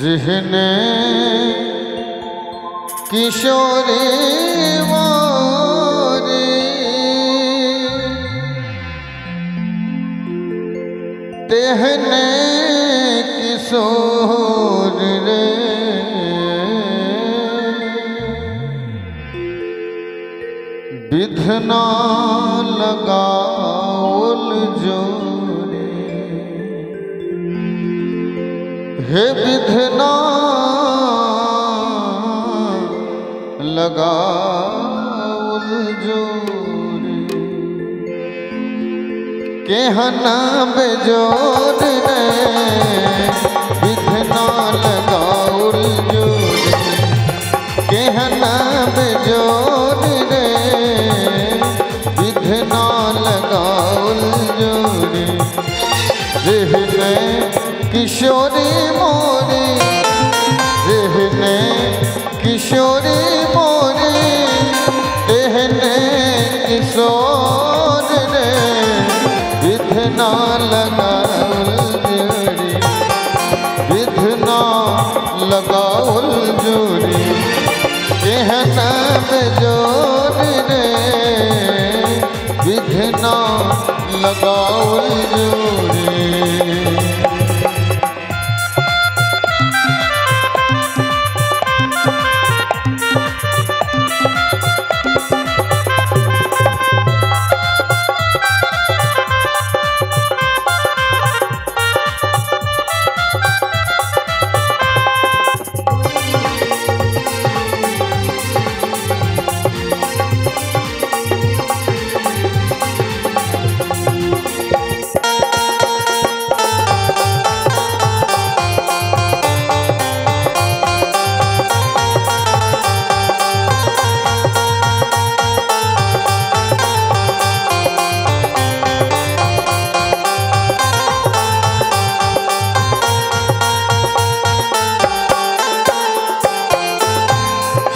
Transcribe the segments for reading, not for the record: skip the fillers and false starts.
जिहने किशोरी मोरी तेहने किशोर रे विधना लगाउल जोरे हे विधना लगाउल जोरे केहना बेजोर रे विधना लगाउल जोरे केहना बेजोर रे विधना लगाउल जोरे जिहने किशोरी मोरी जिहने किशोरी मोरी तेहने किशोर रे विधना लगाउल जोरे विधना लगाउल जोरे केहना बेजोर रे विधना लगाउल जोरे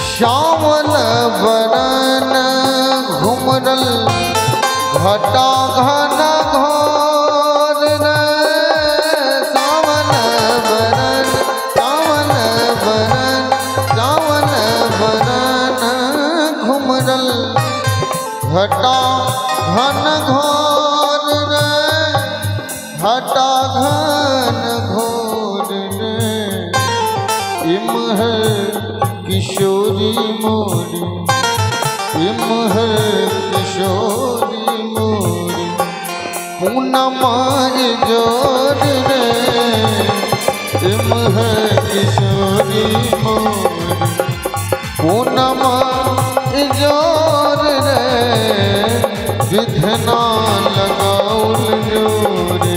श्यामल बरन घुमरल घटा घन घोर रे सावन बरन सावन बरन सावन बरन घुमरल घटा घन घोर रे घटा घन घोर रे इमह किशोरी मोरी इमह किशोरी मोरी पूनमा जोर रे इमह किशोरी मोरी पूनमा जोर रे विधना लगाउल जोरे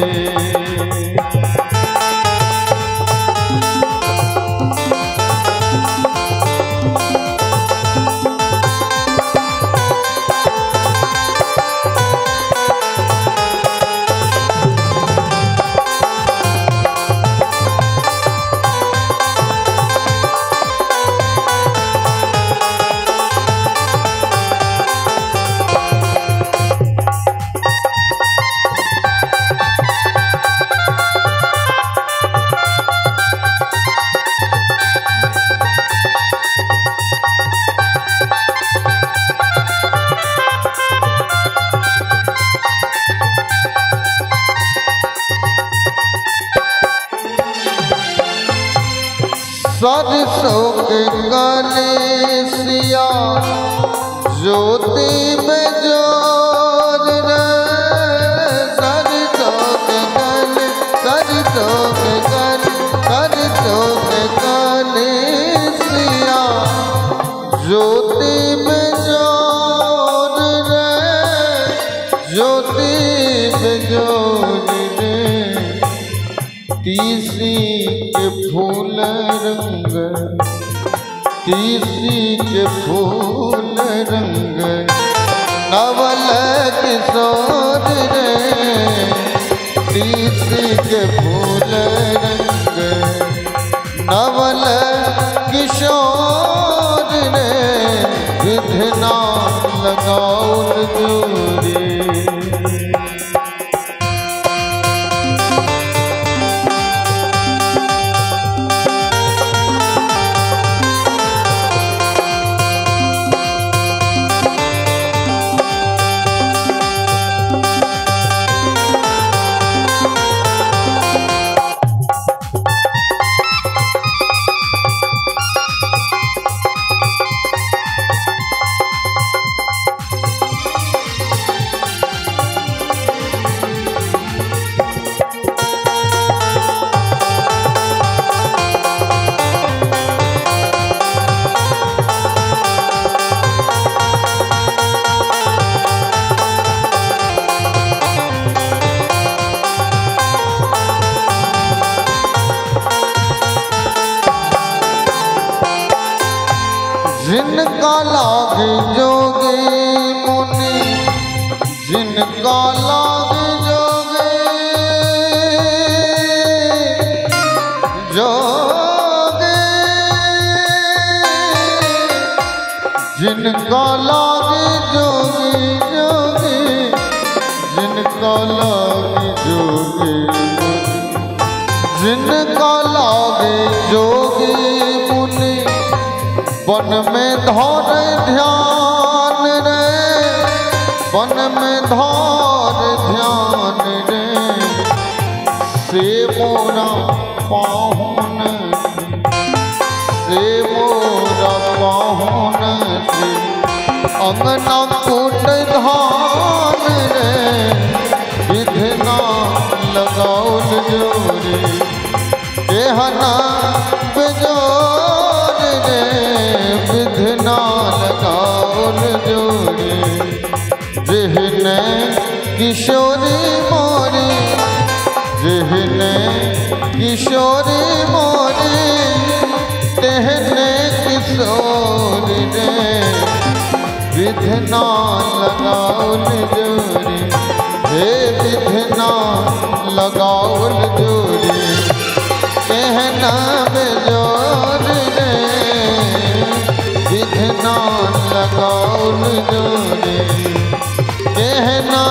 सरसों के गलेसिया ज्योति में जोर रे सरसों के गले सरसों के गले सरसों के गलेसिया ज्योति में जोर रे ज्योति में जोर रे तीसी के फूल रंग तीसी के फूल रंग नवल किशोर रे तीसी के फूल रंग नवल किशोर रे विधना लगाउल जोरे जिनका लागे जोगी मुनि, जिनका लागे जोगी जोगी, जिनका लागे जोगी जोगी, जिनका लागे जोगी, जिनका लागे जोगी मुनि, वन में धौर ध्यान रे, वन में धौर ध्यान रे, से मोरा पाहुन, से मोरा पाहुन से, अंगना कूट धान रे, विधना लगाउल जोरे, एहना बेजोर रे, विधना लगाउल जोरे, जिहने किशोरी मोरी, जिहने किशोरी मोरी, तेहने किशोरी रे, विधना लगाउल जोरे, हे विधना लगाउल जोरे, कहना बेजोर रे, विधना लगाउल जोरे, कहना